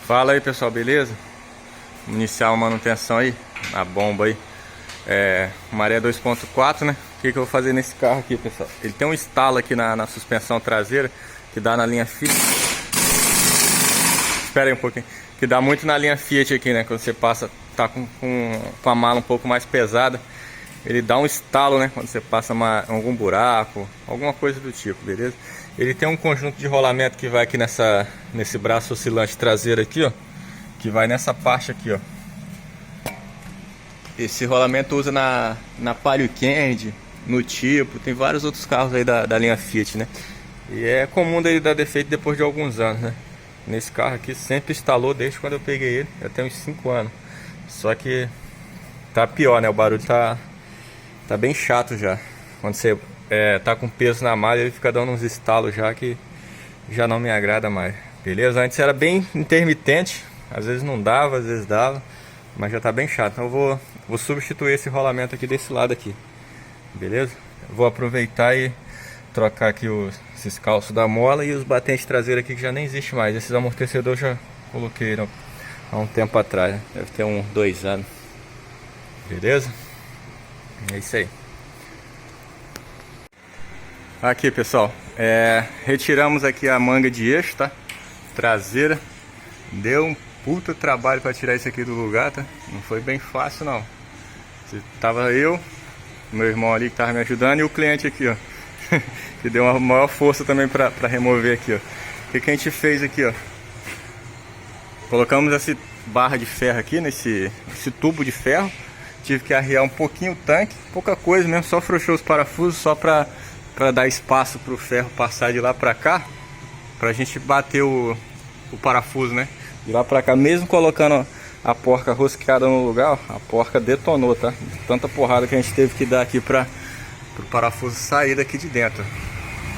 Fala aí, pessoal, beleza? Vamos iniciar uma manutenção aí, a bomba aí. Maré 2.4, né? O que eu vou fazer nesse carro aqui, pessoal? Ele tem um estalo aqui na suspensão traseira, que dá na linha Fiat. Espera aí um pouquinho. Que dá muito na linha Fiat aqui, né? Quando você passa, tá com a mala um pouco mais pesada, ele dá um estalo, né? Quando você passa algum buraco, alguma coisa do tipo, beleza? Ele tem um conjunto de rolamento que vai aqui nesse braço oscilante traseiro aqui, ó. Que vai nessa parte aqui, ó. Esse rolamento usa na Palio Candy, no Tipo, tem vários outros carros aí da linha Fiat, né? E é comum dele dar defeito depois de alguns anos, né? Nesse carro aqui sempre instalou desde quando eu peguei ele, já tem uns 5 anos. Só que tá pior, né? O barulho tá bem chato já. Quando você tá com peso na malha, ele fica dando uns estalos já que já não me agrada mais. Beleza? Antes era bem intermitente, às vezes não dava, às vezes dava, mas já tá bem chato. Então eu vou substituir esse rolamento aqui desse lado aqui. Beleza? Eu vou aproveitar e trocar aqui esses calços da mola e os batentes traseiros aqui que já nem existe mais. Esses amortecedores eu já coloquei há um tempo atrás, né? Deve ter uns 2 anos. Beleza? É isso aí. Aqui, pessoal, retiramos aqui a manga de eixo, tá? Traseira. Deu um puta trabalho para tirar isso aqui do lugar, tá? Não foi bem fácil não. Tava eu, meu irmão ali que tava me ajudando, e o cliente aqui, ó. Que deu uma maior força também para remover aqui, ó. O que a gente fez aqui, ó? Colocamos essa barra de ferro aqui esse tubo de ferro. Tive que arriar um pouquinho o tanque, pouca coisa mesmo, só frouxou os parafusos só para dar espaço para o ferro passar de lá para cá, pra gente bater o parafuso, né? De lá para cá, mesmo colocando a porca rosqueada no lugar, ó, a porca detonou, tá? Tanta porrada que a gente teve que dar aqui para o parafuso sair daqui de dentro.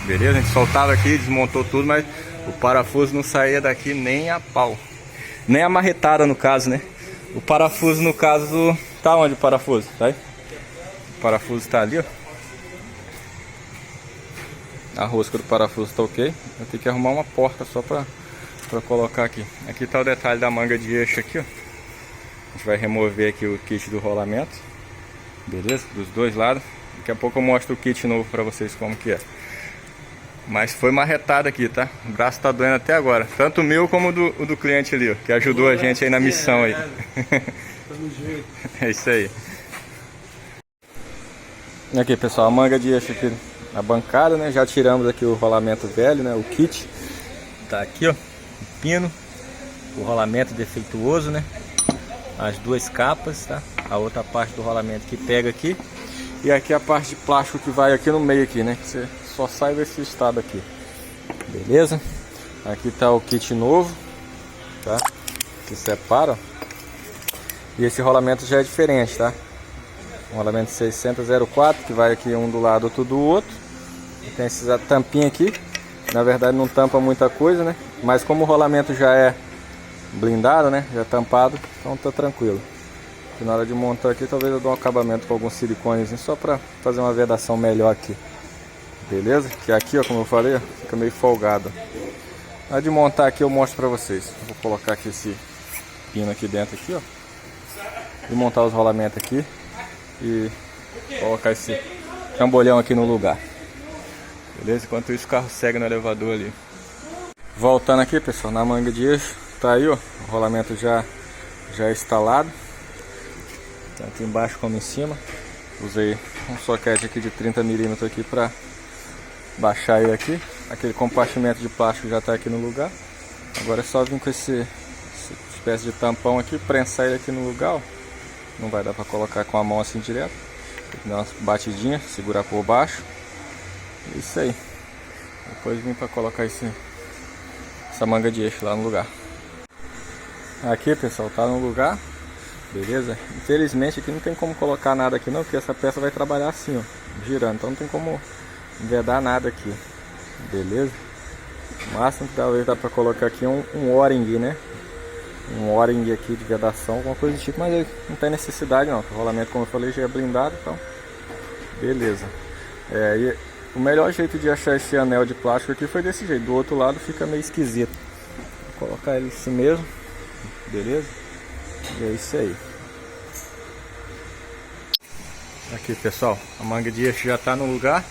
Beleza? A gente soltava aqui, desmontou tudo, mas o parafuso não saía daqui nem a pau. Nem a marretada, no caso, né? O parafuso, no caso, tá onde o parafuso? Tá aí? O parafuso tá ali, ó. A rosca do parafuso tá ok. Eu tenho que arrumar uma porta só pra colocar aqui. Aqui tá o detalhe da manga de eixo aqui, ó. A gente vai remover aqui o kit do rolamento. Beleza? Dos dois lados. Daqui a pouco eu mostro o kit novo pra vocês como que é. Mas foi marretado aqui, tá? O braço tá doendo até agora. Tanto o meu como o do cliente ali, ó, que ajudou a gente aí na missão aí. É isso aí. Aqui, pessoal, a manga de eixo aqui na bancada, né? Já tiramos aqui o rolamento velho, né? O kit. Tá aqui, ó. O pino. O rolamento defeituoso, né? As duas capas, tá? A outra parte do rolamento que pega aqui. E aqui a parte de plástico que vai aqui no meio aqui, né? Que você só sai desse estado aqui. Beleza? Aqui tá o kit novo, tá? Que separa, ó. E esse rolamento já é diferente, tá? Um rolamento 604, que vai aqui um do lado, outro do outro. E tem essa tampinha aqui. Na verdade não tampa muita coisa, né? Mas como o rolamento já é blindado, né? Já é tampado, então tá tranquilo. E na hora de montar aqui, talvez eu dê um acabamento com alguns silicones só pra fazer uma vedação melhor aqui. Beleza? Que aqui, ó, como eu falei, ó, fica meio folgado. Na hora de montar aqui eu mostro pra vocês. Vou colocar aqui esse pino aqui dentro aqui, ó. E montar os rolamentos aqui. E colocar esse trambolhão aqui no lugar. Beleza? Enquanto isso o carro segue no elevador ali. Voltando aqui, pessoal, na manga de eixo. Tá aí, ó, o rolamento já instalado. Tanto embaixo como em cima. Usei um soquete aqui de 30 mm aqui para baixar ele aqui. Aquele compartimento de plástico já está aqui no lugar. Agora é só vir com essa espécie de tampão aqui, prensar ele aqui no lugar, ó. Não vai dar para colocar com a mão assim direto. Tem que dar uma batidinha, segurar por baixo. É isso aí. Depois vim para colocar essa manga de eixo lá no lugar. Aqui, pessoal, tá no lugar. Beleza? Infelizmente aqui não tem como colocar nada aqui não, porque essa peça vai trabalhar assim, ó, girando, então não tem como vedar nada aqui. Beleza? O máximo que talvez dá pra colocar aqui é um O-ring, né? Um O-ring aqui de vedação, alguma coisa do tipo, mas não tem necessidade não, o rolamento, como eu falei, já é blindado, então beleza. E o melhor jeito de achar esse anel de plástico aqui foi desse jeito, do outro lado fica meio esquisito. Vou colocar ele assim mesmo. beleza? E é isso aí. Aqui pessoal, a manga de eixo já está no lugar.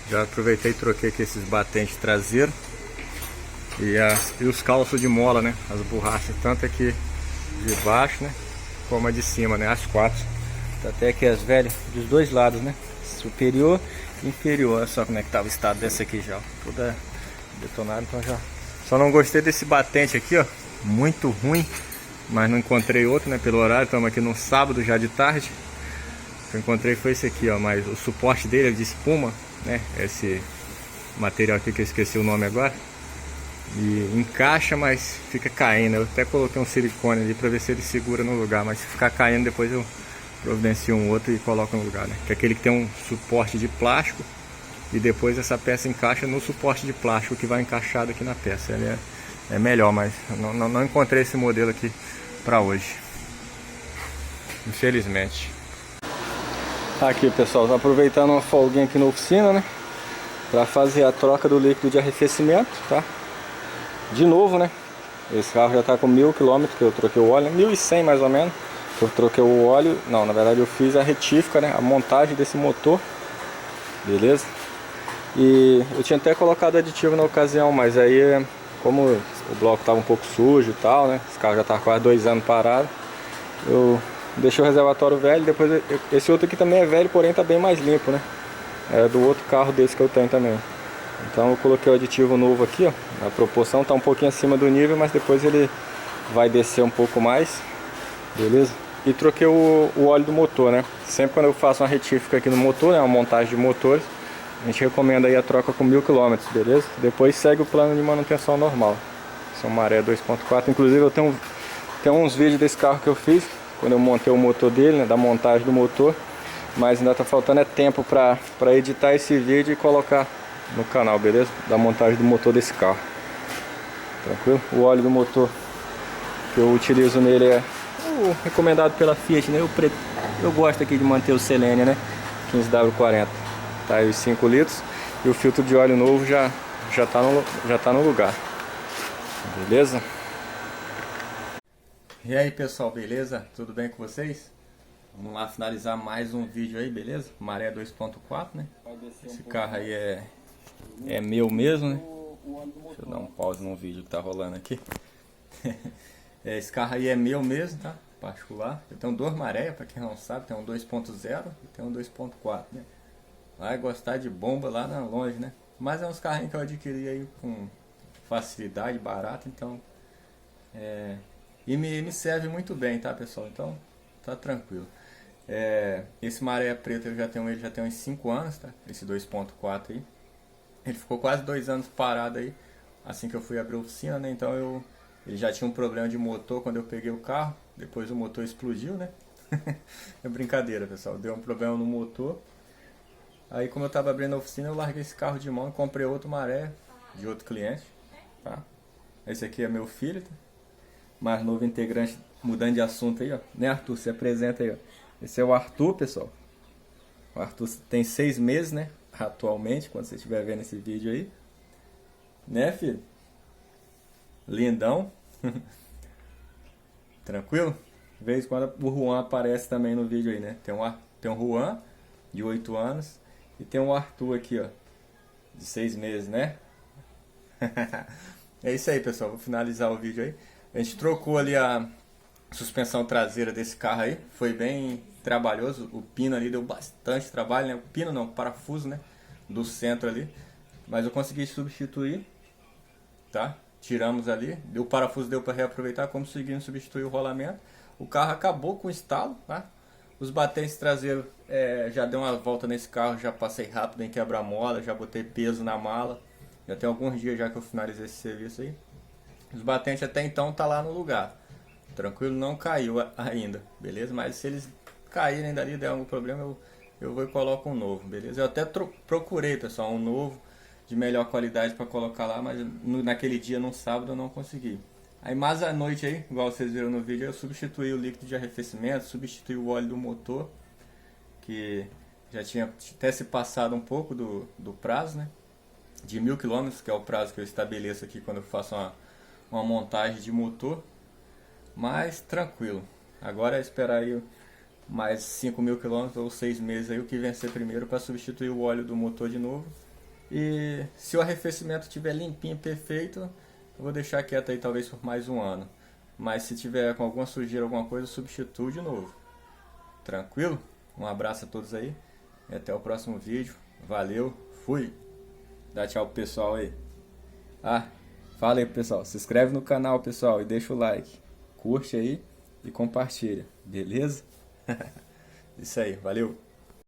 Já aproveitei e troquei aqui esses batentes traseiros e os calços de mola, né? As borrachas, tanto aqui de baixo, né? Como a de cima, né? As quatro. Tá até aqui as velhas dos dois lados, né? Superior e inferior. Olha só como é que tá o estado dessa aqui já, ó. Toda detonada, então já. Só não gostei desse batente aqui, ó. Muito ruim. Mas não encontrei outro, né? Pelo horário, estamos aqui no sábado já de tarde. O que eu encontrei foi esse aqui, ó. Mas o suporte dele é de espuma, né? Esse material aqui que eu esqueci o nome agora. E encaixa, mas fica caindo. Eu até coloquei um silicone ali para ver se ele segura no lugar. Mas se ficar caindo, depois eu providencio um outro e coloco no lugar, né? Que é aquele que tem um suporte de plástico. E depois essa peça encaixa no suporte de plástico que vai encaixado aqui na peça. Ele é melhor, mas não encontrei esse modelo aqui para hoje, infelizmente. Aqui pessoal, tô aproveitando uma folguinha aqui na oficina, né, para fazer a troca do líquido de arrefecimento, tá? De novo, né? Esse carro já tá com 1000 km que eu troquei o óleo, 1100 mais ou menos. Eu troquei o óleo, não, na verdade eu fiz a retífica, né, a montagem desse motor, beleza? E eu tinha até colocado aditivo na ocasião, mas aí como o bloco tava um pouco sujo e tal, né? Esse carro já tá quase 2 anos parado. Eu deixei o reservatório velho, depois esse outro aqui também é velho, porém tá bem mais limpo, né? É do outro carro desse que eu tenho também. Então eu coloquei o aditivo novo aqui, ó. A proporção tá um pouquinho acima do nível, mas depois ele vai descer um pouco mais, beleza? E troquei o óleo do motor, né? Sempre quando eu faço uma retífica aqui no motor, né, uma montagem de motores, a gente recomenda aí a troca com 1000 km, beleza? Depois segue o plano de manutenção normal. Esse é um Maré 2.4. Inclusive eu tenho uns vídeos desse carro que eu fiz quando eu montei o motor dele, né, da montagem do motor. Mas ainda tá faltando tempo para editar esse vídeo e colocar no canal, beleza? Da montagem do motor desse carro. Tranquilo? O óleo do motor que eu utilizo nele é o recomendado pela Fiat, né? Eu gosto aqui de manter o Selenia, né? 15W40. Tá aí os 5 litros. E o filtro de óleo novo já tá no lugar. Beleza? E aí pessoal, beleza? Tudo bem com vocês? Vamos lá finalizar mais um vídeo aí, beleza? Maré 2.4, né? Esse carro aí é meu mesmo, né? Deixa eu dar um pause no vídeo que tá rolando aqui. Esse carro aí é meu mesmo, tá? Particular. Eu tenho 2 Maré, pra quem não sabe, tem um 2.0 e tem um 2.4, né? Vai gostar de bomba lá na longe, né? Mas é uns carrinhos que eu adquiri aí com facilidade, barato, então... E me serve muito bem, tá pessoal? Então, tá tranquilo. Esse Maré preto eu já tenho ele já tem uns 5 anos, tá? Esse 2.4 aí. Ele ficou quase 2 anos parado aí, assim que eu fui abrir a oficina, né? Então ele já tinha um problema de motor quando eu peguei o carro. Depois o motor explodiu, né? É brincadeira, pessoal. Deu um problema no motor. Aí como eu tava abrindo a oficina, eu larguei esse carro de mão e comprei outro Maré de outro cliente, tá? Esse aqui é meu filho, tá? Mais novo integrante, mudando de assunto aí, ó. Né, Arthur? Se apresenta aí, ó. Esse é o Arthur, pessoal. O Arthur tem 6 meses, né? Atualmente, quando você estiver vendo esse vídeo aí. Né, filho? Lindão. Tranquilo? De vez em quando o Juan aparece também no vídeo aí, né? Tem um Juan, de 8 anos. E tem um Arthur aqui, ó. De 6 meses, né? É isso aí, pessoal. Vou finalizar o vídeo aí. A gente trocou ali a suspensão traseira desse carro aí. Foi bem trabalhoso. O pino ali deu bastante trabalho, né? O pino não, o parafuso, né? Do centro ali. Mas eu consegui substituir, tá? Tiramos ali. O parafuso deu para reaproveitar. Conseguimos substituir o rolamento. O carro acabou com o estalo, tá? Os batentes traseiros, já dei uma volta nesse carro. Já passei rápido em quebra-mola. Já botei peso na mala. Já tem alguns dias já que eu finalizei esse serviço aí. Os batentes até então tá lá no lugar. Tranquilo, não caiu ainda, beleza? Mas se eles caírem dali, der algum problema, eu vou e coloco um novo, beleza? Eu até procurei, pessoal, um novo de melhor qualidade para colocar lá, mas naquele dia, no sábado, eu não consegui. Aí mais à noite aí, igual vocês viram no vídeo, eu substituí o líquido de arrefecimento, substituí o óleo do motor, que já tinha até se passado um pouco do prazo, né? De 1000 km, que é o prazo que eu estabeleço aqui quando eu faço uma montagem de motor. Mas tranquilo. Agora é esperar aí mais 5.000 quilômetros ou 6 meses aí, o que vencer primeiro para substituir o óleo do motor de novo. E se o arrefecimento estiver limpinho, perfeito, eu vou deixar quieto aí talvez por mais um ano. Mas se tiver com alguma sujeira, alguma coisa, eu substituo de novo. Tranquilo? Um abraço a todos aí e até o próximo vídeo. Valeu, fui! Dá tchau pro pessoal aí. Ah, fala aí pessoal, se inscreve no canal pessoal e deixa o like. Curte aí e compartilha, beleza? Isso aí, valeu!